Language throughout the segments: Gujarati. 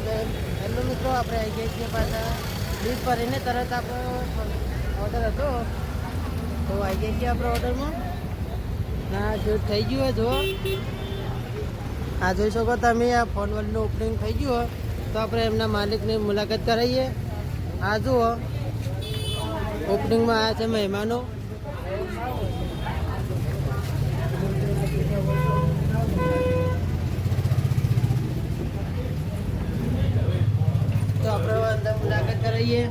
હેલો મિત્રો, આપણે આવી ગયા છીએ પાછા ડીશ ભરીને તરત આપણો ઓર્ડર હતો તો આવી ગયા છીએ આપણે ઓર્ડરમાં. ના જો થઈ ગયું હોય જુઓ, આ જોઈ શકો તમે, આ ફોન વર્લ્ડનું ઓપનિંગ થઈ ગયું હોય તો આપણે એમના માલિકની મુલાકાત કરાવીએ. આ જુઓ ઓપનિંગમાં આવ્યા છે મહેમાનો. તો આપણે અંદર મુલાકાત કરાવીએ.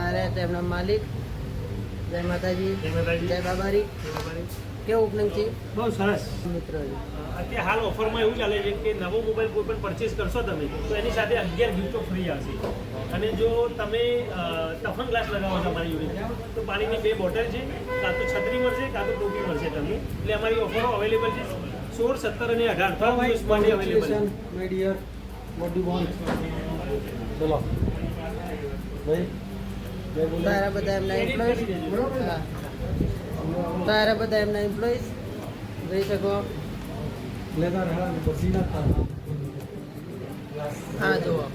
અરે તેમના માલિક. જય માતાજી, જય બાબારી. કેવું ઓપનિંગ છે? બહુ સરસ મિત્રો અત્યારે હાલ ઓફરમાં એવું ચાલે છે કે નવો મોબાઈલ કોઈ પણ પરચેસ કરશો તમે તો એની સાથે 11 ગિફ્ટો ફ્રી આવશે. અને જો તમે ટફન ગ્લાસ લગાવો છો અમારી જોડે તો પાણીની 2 બોટલ છે, કાં તો છત્રી મળશે કાં તો ટોપી મળશે તમને. એટલે અમારી ઓફરો અવેલેબલ છે 16, 17 અને 18 3 દિવસ માટે અવેલેબલ છે. ચલો ભાઈ, તારા બધા એમના એમ્પ્લોઈઝ જોઈ શકો. હા જુઓ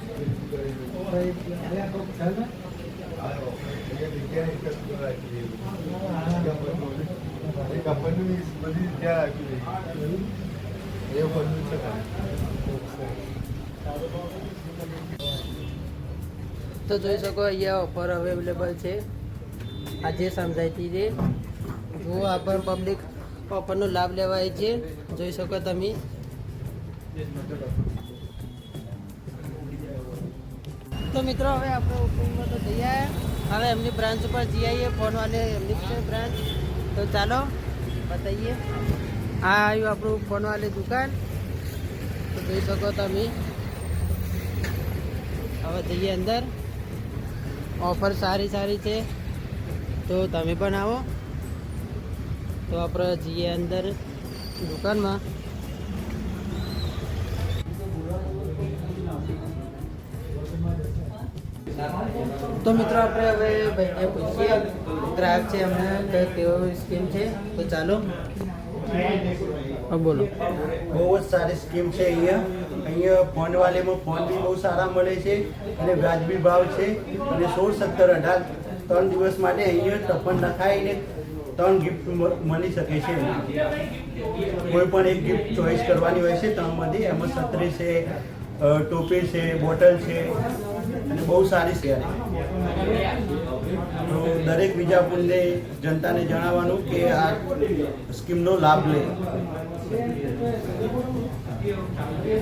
તો જોઈ શકો અહીંયા ઓફર અવેલેબલ છે. આજે સમજાયતી છે. જુઓ આપણ પબ્લિક ઓફરનો લાભ લેવાય છે. જોઈ શકો તમે. તો મિત્રો હવે આપણે ઓપનિંગમાં તો જઈ આવ્યા. હવે એમની બ્રાન્ચ ઉપર જઈ આવીએ. ફોન વાલે એમની છે બ્રાન્ચ. તો ચાલો બતાવીએ. આ આવ્યું આપણું ફોન વાલી દુકાન. તો જોઈ શકો તમે. હવે જઈએ અંદર. ઓફર સારી છે તો તમે પણ આવો. તો આપણે જઈએ અંદર દુકાનમાં. તો મિત્રો આપણે હવે ભાઈને પૂછીએ, ગ્રાહક છે એમને કે કેવો સ્કીમ છે. તો ચાલો બોલો. બહુ જ સારી સ્કીમ છે. અહીંયા ફોન વાલેમાં ફોન બી બહુ સારા મળે છે અને વ્યાજબી ભાવ છે. અને 16, 17, 18 3 દિવસ માટે અહીંયા ટફન નખાઈને 3 ગિફ્ટ મળી શકે છે. કોઈ પણ એક ગિફ્ટ ચોઈસ કરવાની હોય છે 3 માંથી. એમાં છત્રી છે, ટોપી છે, બોટલ છે અને બહુ સારી છે. તો દરેક વિજાપુરને જનતાને જણાવવાનું કે આ સ્કીમનો લાભ લે.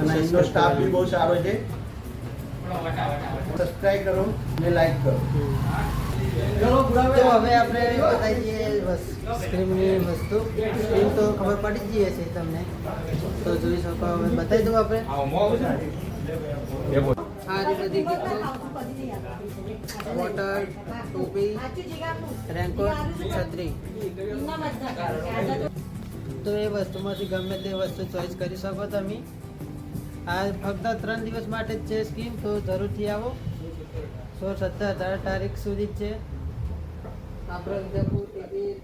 અને એનો સ્ટાફ બી બહુ સારો છે. સબસ્ક્રાઇબ કરો અને લાઈક કરો. તો હવે આપણે બતાવીએ સ્ક્રીમની વસ્તુ. સ્ક્રીમ તો ખબર પડી જ જઈએ છે તમને. તો જોઈ શકો. હવે બતાવી દઉં આપણે. આ બધી ગિફ્ટો, બોટલ, ટોપી, રેનકોટ, છત્રી. તો એ વસ્તુમાંથી ગમે તે વસ્તુ ચોઈસ કરી શકો તમે. આ ફક્ત 3 દિવસ માટે જ છે સ્કીમ. તો જરૂરથી આવો. 16, 17, 18 તારીખ સુધી જ છે. આપણે વિજાપુર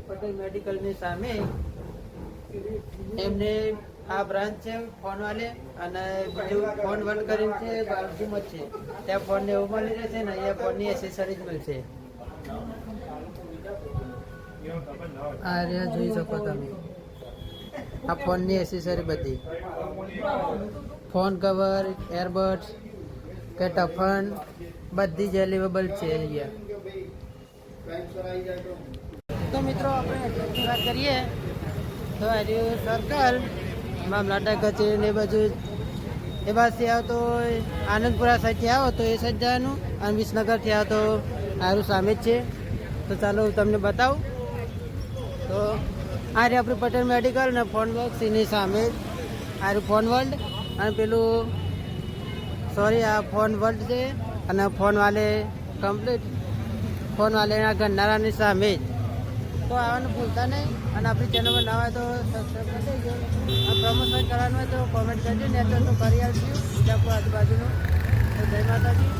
પટેલ મેડિકલની સામે એમને આ બ્રાન્ચ છે ફોન વાલે. અને બીજું ફોન વર્લ્ડ કરીને છે બાજુમાં જ છે. ત્યાં ફોનને એવું મળી રહેશે ને અહીંયા ફોનની એસેસરીઝ મળશે. આ રહ્યા જોઈ શકો તમે. આ ફોનની એસેસરી બધી, ફોન કવર, એરબડ્સ કે ટફન બધી જ અવેલેબલ છે અહીંયા. તો મિત્રો આપણે એડ્રેસની વાત કરીએ તો આ સર્કલ મામલાટા કચેરીને બાજુ એ બાજુથી આવો તો આનંદપુરા સાઈડથી આવો તો એ સાઈડ જવાનું. અને વિસનગરથી આવો તો આરું સામે જ છે. તો ચાલો હું તમને બતાવું. તો આ રહી આપણું પટેલ મેડિકલ અને ફોન બોક્સ એની સામે આરું ફોન વર્લ્ડ. અને પેલું આ ફોન વર્લ્ડ છે. અને ફોન વાલે કમ્પ્લીટ ફોન વાલેના ગન્નારાની સામે જ. તો આવવાનું ભૂલતા નહીં. અને આપણી ચેનલમાં ના હોય તો સબસ્ક્રાઈબ કરી દેજો. આ પ્રમોશન કરવાનું હોય તો કોમેન્ટ કરજો. ને તો કરી આપજો બીજાપુર આજુબાજુનું. તો જય માતાજી.